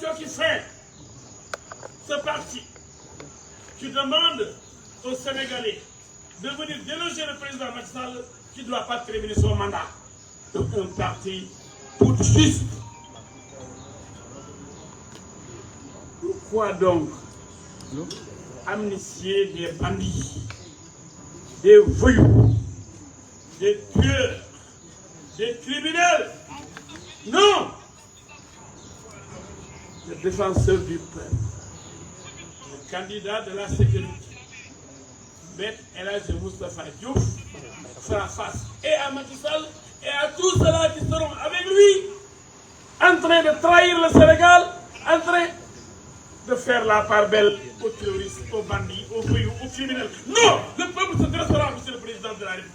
situation qui fait ce parti qui demande aux Sénégalais de venir déloger le président Macky Sall qui ne doit pas terminer son mandat. Donc un parti putschiste. Pourquoi donc amnistier des bandits, des voyous, des tueurs, des criminels? Non! Le défenseur du peuple, le candidat de la sécurité, Maître El Hadji Moustapha Diouf, fera face et à Macky Sall et à tous ceux-là qui seront avec lui, en train de trahir le Sénégal, en train de faire la part belle aux terroristes, aux bandits, aux voyous, aux criminels. Non! Le peuple se dressera, monsieur le président de la République.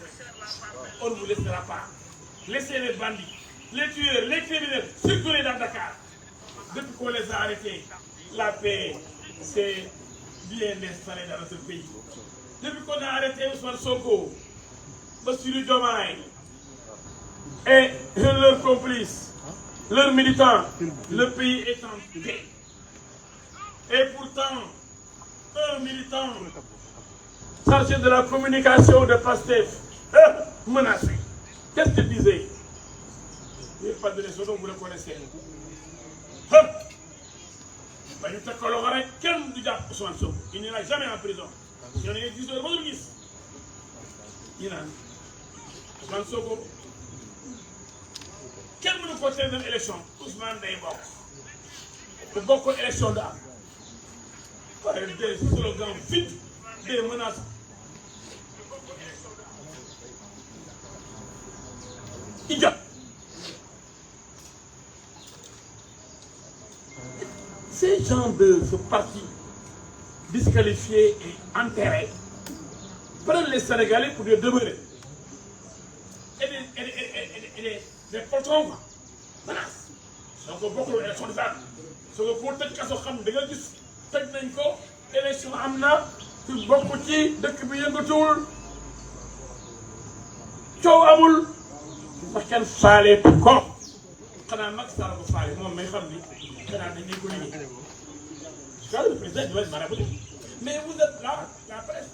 On ne vous laissera pas. Laissez les bandits, les tueurs, les criminels circuler dans Dakar. Depuis qu'on les a arrêtés, la paix s'est bien installée dans notre pays. Depuis qu'on a arrêté Ousmane Sonko, Bassirou Diomaye et leurs complices, leurs militants, le pays est en paix. Et pourtant, un militant chargé de la communication de Pastef, menacé. Qu'est-ce qu'il disait? Il n'y a pas de raison, vous le connaissez. Il n'ira jamais en prison. Il y en a 10 heures, vous dites. Il y en a. Ousmane Sonko. Quel nous concerne une élection? Ousmane Daybok. Pour beaucoup d'élections d'âme. Par des slogans vides, des menaces. Idiots. Ces gens de ce parti disqualifiés et enterrés prennent les Sénégalais pour les demeurer. Et des poltrons, menaces. Donc beaucoup d'élections d'âme. Ce que pour tëj kaso xam da nga gis tëj nañ ko élection am na ci bokk ci dëkk bi yëngatuwul coow amul ndax kenn faaleetu ko xanaa Macky Sall ko faale moom may xam ni xanaa dañuy ko liggéey. Le président doit être marabouté. Mais vous êtes là, la presse.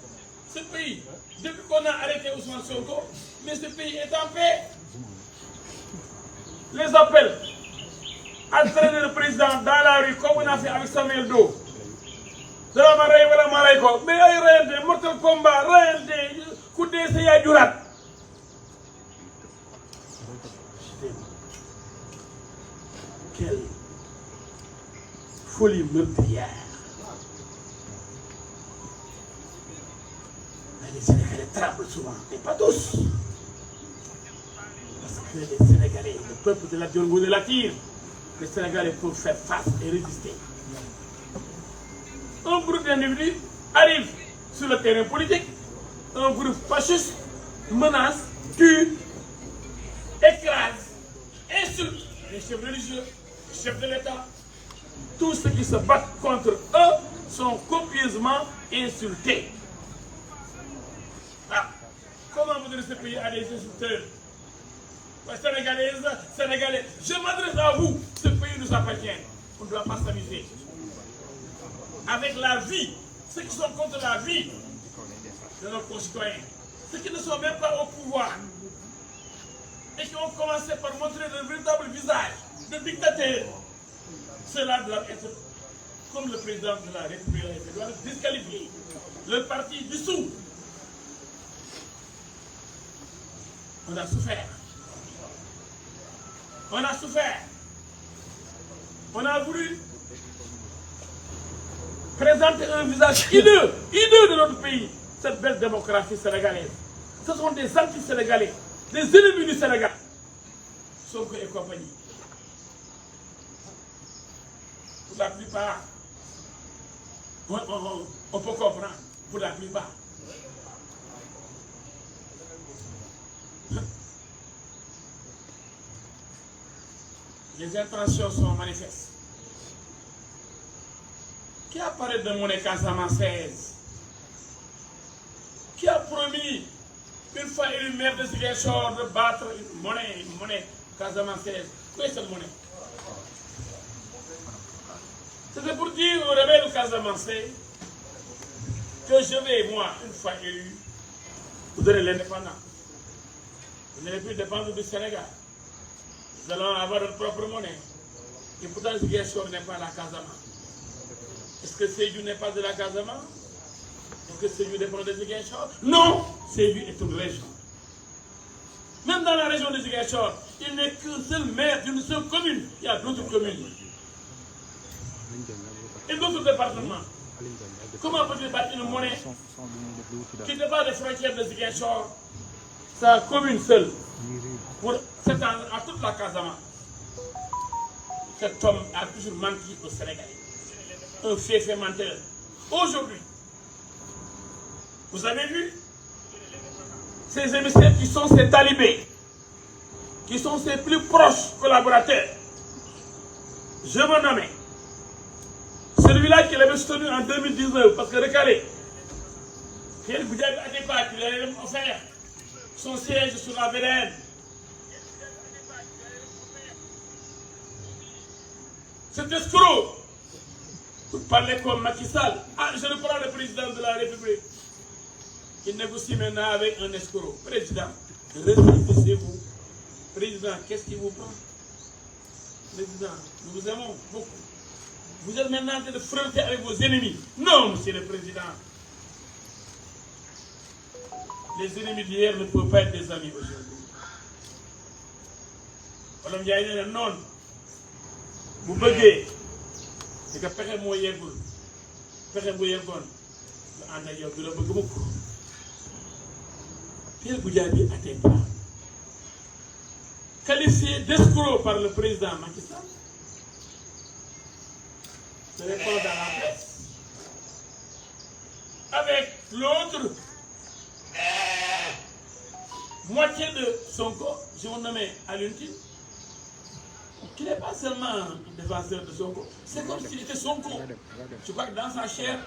Ce pays, depuis qu'on a arrêté Ousmane Sonko, mais ce pays est en paix. Les appels à traîner le président dans la rue comme on a fait avec Samuel Doe. Dama ma rey wala ma rey ko mais ay reyante mortel combat reyante ku dee sa yaay juraat. Quelle folie meurtrière. Les Sénégalais tremblent souvent, mais pas tous. Parce que les Sénégalais, le peuple de la Diongo de la tire, les Sénégalais peuvent faire face et résister. Un groupe d'individus arrive sur le terrain politique, un groupe fasciste menace, tue, écrase, insulte les chefs religieux, les chefs de l'État. Tous ceux qui se battent contre eux sont copieusement insultés. Ah, comment vous donnez ce pays à des insulteurs? Sénégalaises, Sénégalais, je m'adresse à vous, ce pays nous appartient. On ne doit pas s'amuser. Avec la vie, ceux qui sont contre la vie de nos concitoyens, ceux qui ne sont même pas au pouvoir, et qui ont commencé par montrer leur véritable visage de dictateur, cela doit être, comme le président de la République doit être disqualifié. Le parti dissous. On a souffert. On a souffert. On a voulu présenter un visage hideux de notre pays, cette belle démocratie sénégalaise. Ce sont des anti-sénégalais, des ennemis du Sénégal. Sonko et compagnie. Pour la plupart, on peut comprendre, pour la plupart. Les intentions sont manifestes. Qui a parlé de monnaie casamançaise? Qui a promis, une fois élu maire de Ziguinchor, de battre une monnaie casamançaise? Où est cette monnaie? C'était pour dire aux rebelles casamançais que je vais, moi, une fois élu, vous donner l'indépendance. Vous n'allez plus dépendre du Sénégal. Nous allons avoir notre propre monnaie. Et pourtant, Ziguinchor n'est pas la Casamance. Est-ce que Sédhiou n'est pas de la Casamance? Est-ce que Sédhiou dépend de Ziguinchor? Non, Sédhiou est une région. Même dans la région de Ziguinchor, il n'est qu'un seul maire d'une seule commune. Il y a d'autres communes. Et d'autres départements. Comment peut-il battre une monnaie qui dépasse les frontières de Ziguinchor, sa commune seule, pour s'étendre à toute la Casamance? Cet homme a toujours menti au Sénégal. Un fait menteur. Aujourd'hui, vous avez vu ces émissaires qui sont ses talibés, qui sont ses plus proches collaborateurs. Je me nommais celui-là qui l'avait soutenu en 2019, parce que regardez, Pierre Goudiaby Atepa qui lui avait offert son siège sur la VDN. Cet escroc, vous parlez comme Macky Sall. Ah, je ne prends le président de la République. Il négocie maintenant avec un escroc. Président, réfléchissez-vous. Président, qu'est-ce qui vous prend? Président, nous vous aimons beaucoup. Vous êtes maintenant en train de frotter avec vos ennemis. Non, monsieur le président. Les ennemis d'hier ne peuvent pas être des amis aujourd'hui. Wolof Njaay nee na noonu bu bëggee di ko pexe moo yeggul pexe bu yeggoon nga ànd ak yow du la bëgg mukk. Pierre Goudiaby Atepa, qualifié d'escroc par le président Macky Sall, se répand dans la presse. Avec l'autre moitié de Sonko, je vous nomme Alioune Tine, qui n'est pas seulement un défenseur de Sonko, c'est comme s'il était Sonko. Je crois que dans sa chair,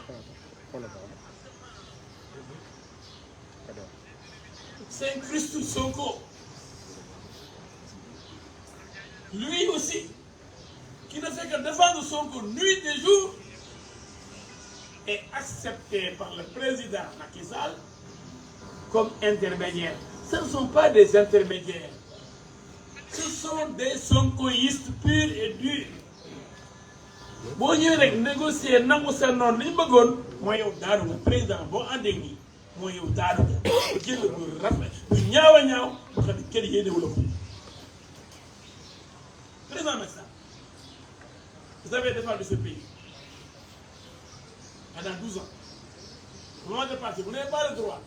c'est un Christ Sonko. Lui aussi, qui ne fait que défendre Sonko nuit et jour, est accepté par le président Macky Sall comme intermédiaire. Ce ne sont pas des intermédiaires. Ce sont des sonkoïstes purs et durs. boo ñëwee rek négocier nangu sa noonu li ñu bëggoon mooy yow daanu nga président boo àndee nii mooy yow daanu nga jël bu rafet bu ñaaw a ñaaw bu xam ne kenn yéenewu la ko. Président Macky Sall, vous avez défendu ce pays pendant 12 ans. Au moment de partir, vous n'avez pas le droit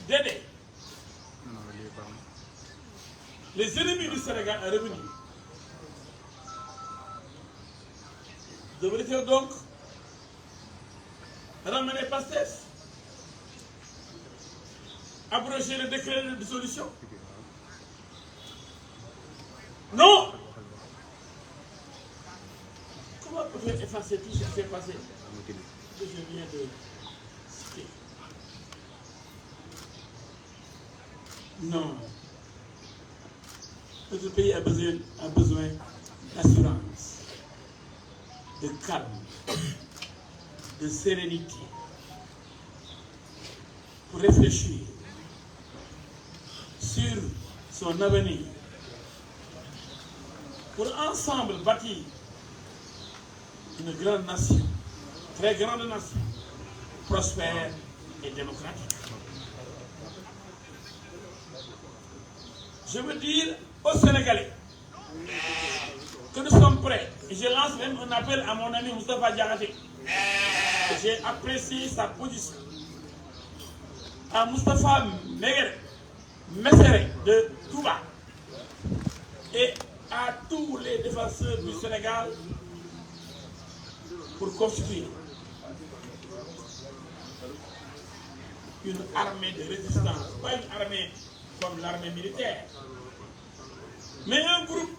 d'aider les ennemis du Sénégal à revenir. Vous devriez donc ramener Pastef, abroger le décret de dissolution. Non! Comment peut-on effacer tout ce qui s'est passé que je viens de citer? Non. Notre pays a besoin d'assurance, de calme, de sérénité pour réfléchir sur son avenir, pour ensemble bâtir une grande nation, très grande nation, prospère et démocratique. Je veux dire aux Sénégalais que nous sommes prêts. Et je lance même un appel à mon ami Moustapha Diakhaté. J'ai apprécié sa position. À Moustapha Messere de Touba et à tous les défenseurs du Sénégal pour constituer une armée de résistance, pas une armée comme l'armée militaire, mais un groupe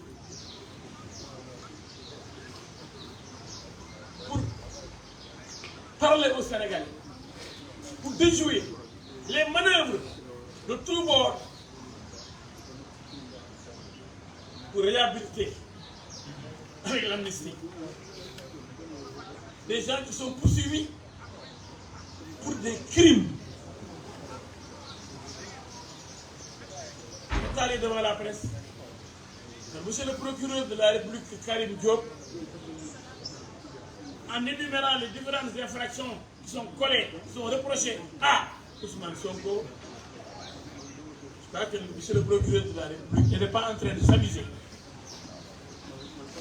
pour parler aux Sénégalais, pour déjouer les manœuvres de tous bords pour réhabiliter avec l'amnistie des gens qui sont poursuivis pour des crimes. Vous allez devant la presse. Monsieur le procureur de la République, Karim Diop, en énumérant les différentes infractions qui sont collées, qui sont reprochées à Ousmane Sonko, je crois que monsieur le procureur de la République n'est pas en train de s'amuser.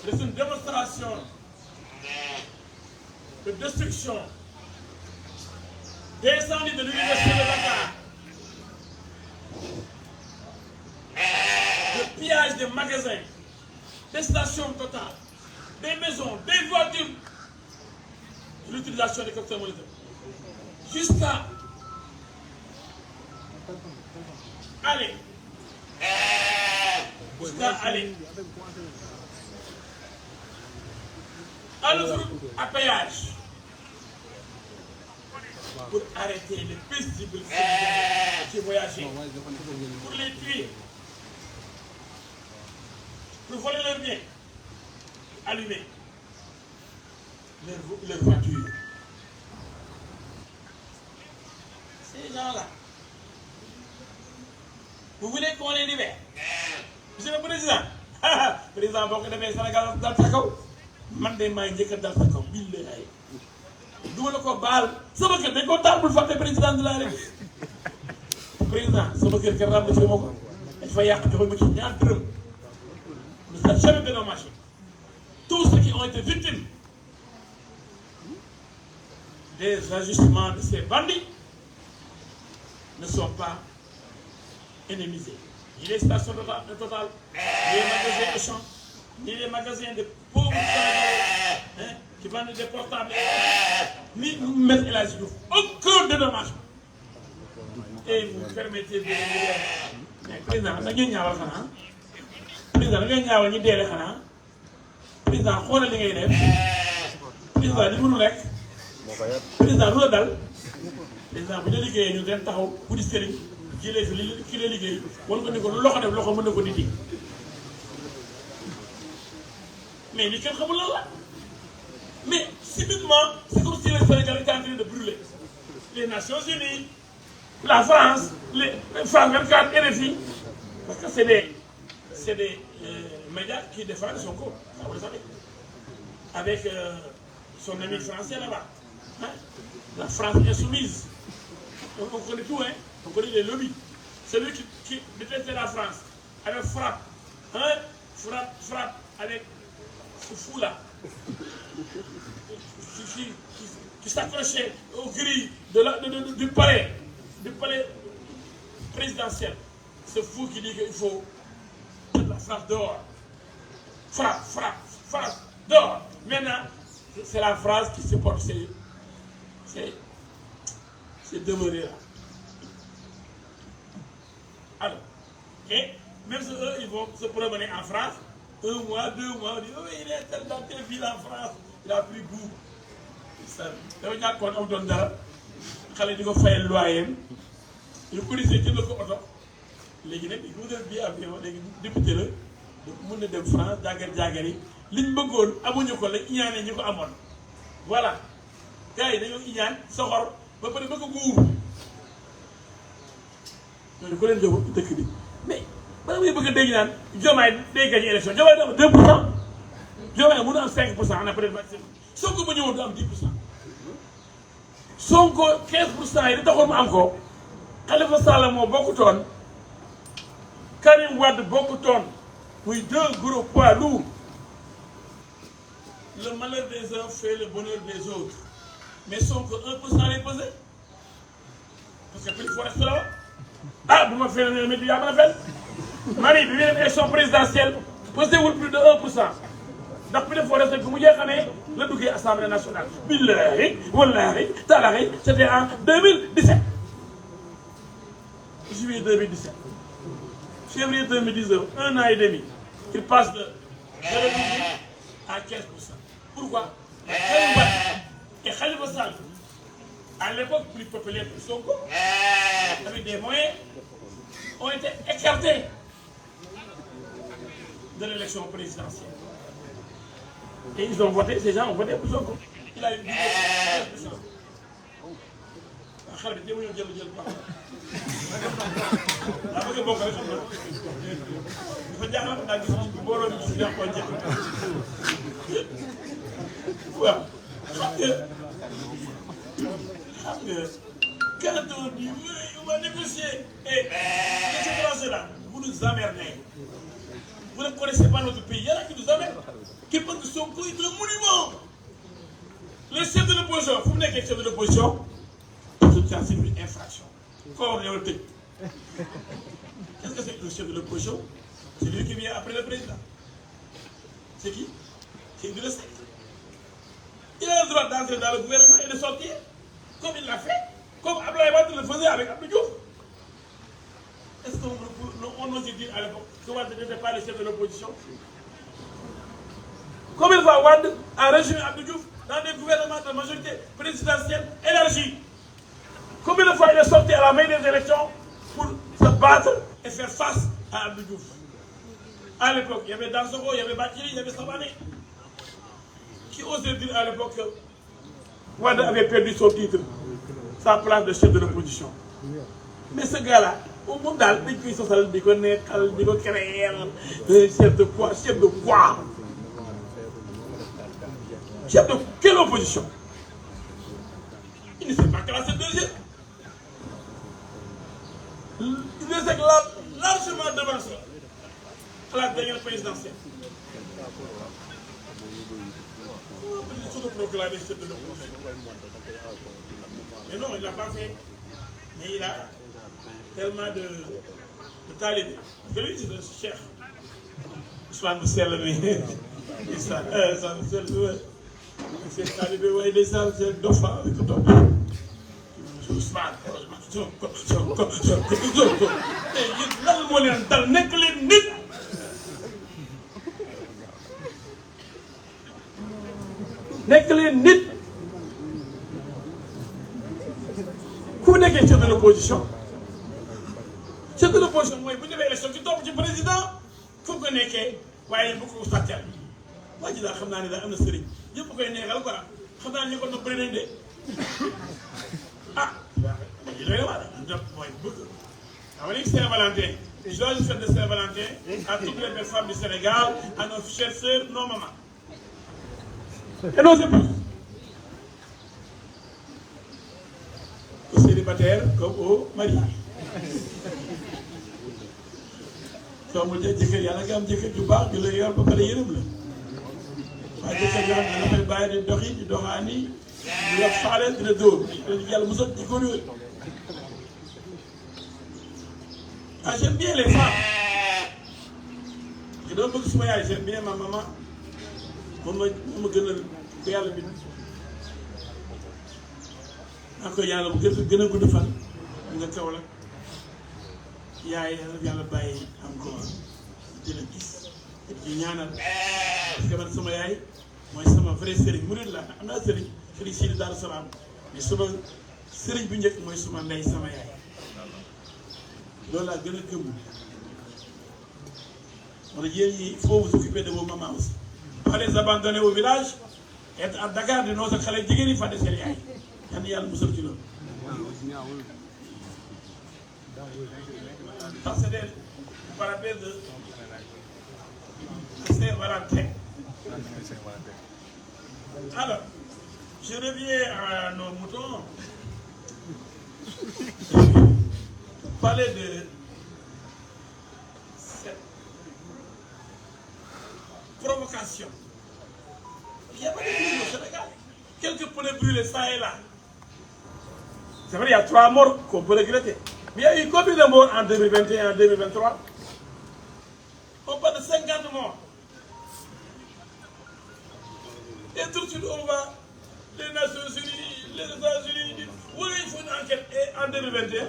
C'est une démonstration de destruction d'incendie de l'université de Dakar, de pillage des magasins, des stations totales, des maisons, des voitures, de l'utilisation des cocktails Molotov. Jusqu'à aller à l'autoroute à péage pour arrêter les paisibles qui voyageaient, pour les tuer, pour voler leurs biens, allumer leur voiture. Ces gens-là, vous voulez qu'on les libère? Monsieur le président, président boo ko demee Sénégal dal sa kaw man de maay njëkk a dal sa kaw billahi du ma la ko baal sama kër dañ ko taal bul fàtte président de la République président sama kër kenn ràmm ci ma ko dañ fa yàq joxe ma ci ñaar dërëm ne ça jamais dédommagé tous ceux qui ont été victimes des ajustements de ces bandits ne sont pas indemnisés. Ni les stations de Total, ni les magasins de champs, ni les magasins de pauvres qui vendent des portables, ni M. El Hadji Diouf. Aucun dédommagement. Et vous permettez de mais président, dañuy ñaawal xanaa président da ngay ñaawal ñi deele xanaa président xoolal li ngay def président li mënu rek président lu la dal président bu ñu liggéeyee ñu den taxaw bu di sëriñ jëlee fi li ki la liggéey wan ko ni ko lu loxo def loxo mën na ko dindi mais li kenn xamul lan la mais subitement c'est comme si le Sénégal était en train de brûler les Nations Unies, la France, les France 24, RFI, parce que c'est des médias qui défendent son corps, vous le savez, avec son ami français là-bas, hein? La France insoumise, on connaît tout, hein? On connaît les lobbies. Celui qui détestait la France, avec frappe, hein? Frappe avec ce fou-là, qui s'accrochait aux grilles du palais présidentiel. Ce fou qui dit qu'il faut la France dehors. Frappe, dehors. Maintenant, c'est la phrase qui supporte ces demeurés là. Alors, et même si eux, ils vont se promener en France, 1 mois, 2 mois, on dit, oh, il est tellement ville en France, il a pris goût. dafa ñàkkoon am doon dara xale di ko fayal loyer ñu policier jënd ko oto léegi nag il faut def bii avion léegi député la mun na dem France jàggar yi liñ bëggoon amuñu ko lañ iñaane ñi ko amoon voilà gars yi dañoo iñaan soxor ba pare ba ko buur ñooñu ko leen jóg dëkk bi mais ba muy bëgg a dégg naan Diomaye day gagné élection Diomaye dafa 2%. Diomaye mënu am 5% en après Sonko ba ñëwoon du am 10%. Sonko 15% yi di taxoon mu am ko Khalifa Sall moo bokkutoon Karim Wade bokkutoon muy 2 gros poids lourds. Le malheur des uns fait le bonheur des autres. Mais Sonko 1% lay pesé parce que plus forest la ah bu ma fee ne mais yaa mën a fel Marie bi muy dem élection présidentielle pesé wul plus de 1%. ndax bi dafa resté bu mu jeexamee la duggee assemblée nationale. billahi wallahi taalahi c'était en 2017 juillet 2017 février 2019 1 an et demi il passe de 0,8 à 15%. Pourquoi? Et Khalifa Sall à l'époque plus populaire que Sonko avec des moyens ont été écartés de l'élection présidentielle. Et ils ont voté, ces gens ont voté pour Sonko. Il a eu 10%. xale bi jéem a jël baax na daa bëgg a bokk rek xam nga dafa jaaxal daa gis mbooloo mi si neex koo jeex waaw xam nga quand on dit on va négocier et ces Français-là vous nous emmerdez. Vous ne connaissez pas notre pays. Il y en a qui nous emmerdent. Qui pensent que Sonko est un monument. Le chef de l'opposition, vous venez avec le chef de l'opposition, c'est une infraction. Qu'est-ce que c'est que le chef de l'opposition? C'est lui qui vient après le président. C'est qui? C'est une recette. Il a le droit d'entrer dans le gouvernement et de sortir, comme il l'a fait, comme Abdoulaye Wade le faisait avec Abdou Diouf. Est-ce qu'on ose dire à l'époque que Wade n'était pas le chef de l'opposition? Combien de fois Wade a régimé Abdou Diouf dans des gouvernements de majorité présidentielle élargie? Combien de fois il est sorti à la main des élections pour se battre et faire face à Abdou Diouf? À l'époque, il y avait Dansokho, il y avait Bathily, il y avait Savané. Qui osait dire à l'époque que Wade avait perdu son titre, sa place de chef de l'opposition? Mais ce gars-là, au monde, depuis son salaire, il connaît, il connaît, chef de quoi? Chef de quoi? Chef de quelle opposition? Il ne s'est pas classé deuxième. Il ne s'est largement devancé à la dernière présidentielle. Il se proclamé chef de l'opposition. Mais non, il ne l'a pas fait. Mais il a tellement de talibé. Parce que lui, c'est un chef. Ousmane Mousselmi. Ça me sert. C'est talibé, ouais, des gens, c'est Dofa. Ousmane. lan moo leen dal nekk leen nit. nekk leen nit. ku nekkee chef de l'opposition. chef de l'opposition mooy bu ñu defee élection ci topp ci président fu mu ko nekkee waaye bu ko sàccal waa ji daal xam naa ne daal am na sëriñ ñëpp koy neexal quoi xam naa ne ñu ko nopp bëri nañ de ah il doy waar mooy bëgg xam nga Saint-Valentin joyeux fête de Saint-Valentin à toutes les belles femmes du Sénégal, à nos chères sœurs, nos mamans et nos épouses, aux célibataires comme aux mariés. soo mu jël jëkkër yàlla nga am jëkkër ju baax ju la yor ba pare yërëm la waaye jëkkër yoo xam ne dafay bàyyi di doxi di doxaani di wax faale dina dóor yàlla mosal ci góor yooyu. Ah, j'aime bien les femmes. Je donne beaucoup de yaay, j'aime bien ma maman. Moom ma gënal ko yàlla bi naa ko yàlla bu gën a gudd fan nga kaw la yaay yàlla bàyyi encore dina gis di ñaanal parce que man sama yaay mooy sama vrai sëriñ murid la am naa sëriñ Sidi Darou Salaam mais sama sëriñ bu njëkk mooy suma ndey sama yaay loolu laa gën a gëm wala yéen ñi il faut vous occuper de vos mamans aussi pas les abandonner au village être à Dakar di noo sa xale jigéen yi fàtte seen yaay yan yàlla musal ci loolu. Ça c'est des parapluies de Saint-Valentin. Alors, je reviens à nos moutons. Parler de cette provocation. Il n'y a pas de crime au Sénégal. Quelques pneus brûlés ça et là. C'est vrai, il y a 3 morts qu'on peut regretter. Mais il y a eu combien de morts en 2021 et en 2023? On parle de 50 morts. Et tout de suite, on va, les Nations Unies, les États-Unis disent oui, il faut une enquête. Et en 2021,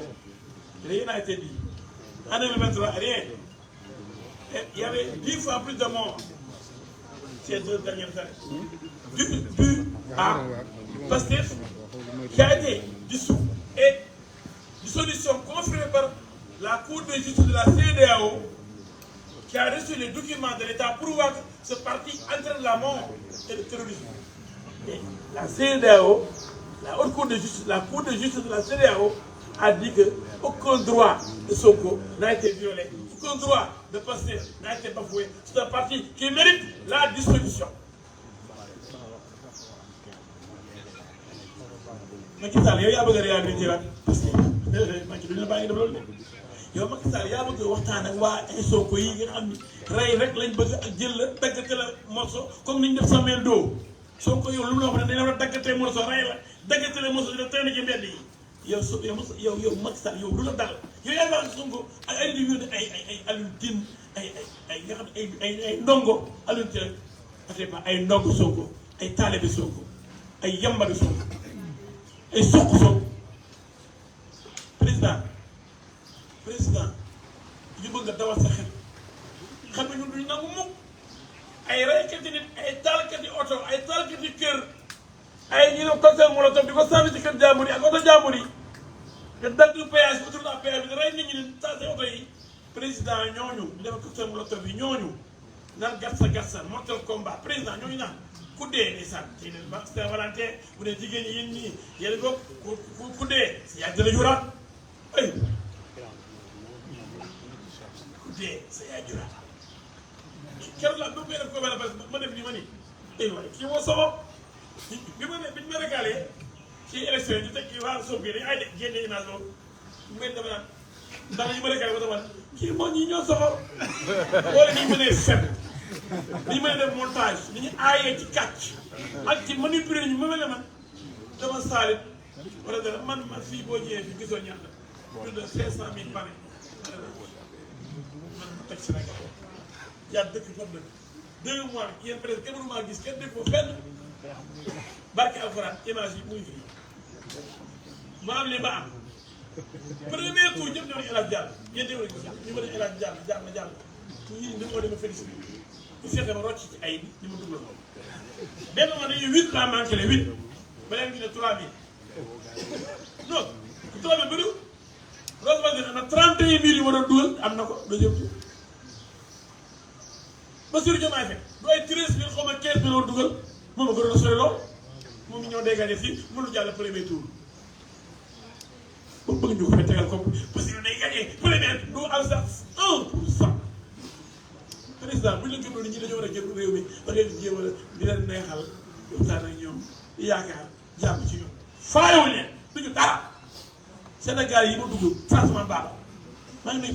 rien n'a été dit. En 2023, rien. Et il y avait 10 fois plus de morts ces 2 dernières années. Dû à Pastef, qui a été dissous. Et dissolution confirmée par la Cour de justice de la CEDEAO, qui a reçu les documents de l'État prouvant que ce parti entraîne la mort et le terrorisme. Et la CEDEAO, la Haute Cour de justice, la Cour de justice de la CEDEAO a dit que aucun droit de Sonko n'a été violé, aucun droit de Pastef n'a été bafoué. C'est un parti qui mérite la dissolution. Macky Sall yow yaa bëgg a réhabilité waat parce que Macky duñu la bàyyi def loolu de yow Macky Sall yaa bëgg a waxtaan ak waa Sonko yi nga xam ni rey rek lañ bëgg ak jël la daggate la morceau comme ni ñu def Samuel Doe Sonko yow lu mu la wax ne dañ la war a daggatee morceau rey la daggate la morceau dina traîner ci mbedd yi yow Macky Sall yow du la dal yow yaa wax Sonko ak ay individu ay Alioune Tine ay nga xam ne ay ndongo Alioune Tine ak ay ndongo Sonko ay taalibe Sonko ay yambari Sonko ay suq Sonko président ñu bëgg nga dawal sa xel xam ne ñun duñu nangu mukk ay reykati nit ay taalkati oto ay taalkati kër ay ñu ne cocktail molotov di ko sànni ci kër jàmbur yi ak oto jàmbur yi nga dagg péage autour de péage bi nga rey nit ñi ne taal oto yi président ñooñu ñu def cocktail molotov yi ñooñu naan gatsa mortel combat président ñooñu naan ku dee day sànni tey nag ba Saint-Valentin bu dee jigéen ñi yéen ñii yéen ko ku dee si yaay dina juraat ay ku dee sa yaay juraat keroog la ba def ko benn bés ma def nii ma nii ay waay kii moo soxo bi ñu ma régalé ci élection yi ñu teg kii waa Sonko yi ay de génne image boobu ngeen dama naan ndax ñu ma régalé ba sama kii moo ñii ñoo soxor wala ñu mënee fen ni ñu mën a def montage ni ñu aayee ci kàcc ak ci manipuler ñu ma man dama saalit wala dara man fii boo ñëwee fi gisoo ñaata plus de 500 000 pare man ma teg Sénégal yaa dëkk fa dëkk 2 mois yéen presque kenn mënu maa gis kenn dëkk ko fenn barke alxuraan image yi muy fii ma am li ma am premier tour ñëpp ñoo ne El Hadj Diallo yéen déglu ñu ma ne El Hadj Diallo jàll ñii ni moo dema félicité ñu seete ma rocc ci ay ni ma dugal moom benn ma dañuy 8 laa manqué le 8 ba leen gi ne 3000 non 3000 bëriw Rose Wardini am na 31 000 yu ma doon dugal am na ko deuxième tour Bassirou Diomaye Faye du ay 13 000 xaw ma 15 000 war dugal moom a gënoon a sori lool moom mi ñëw dégagé fii mënu jàll premier tour ba bëgg ñu ko fa tegal ko parce que day gagné premier du am sax 1%. président bu ñu la gëmloo nit ñi dañoo war a jël réew mi da ngay jéem a di leen neexal waxtaan ak ñoom yaakaar jàmm ci ñoom faayewuñ leen duñu dara Sénégal yi ma dugg franchement baax maa ngi nuyu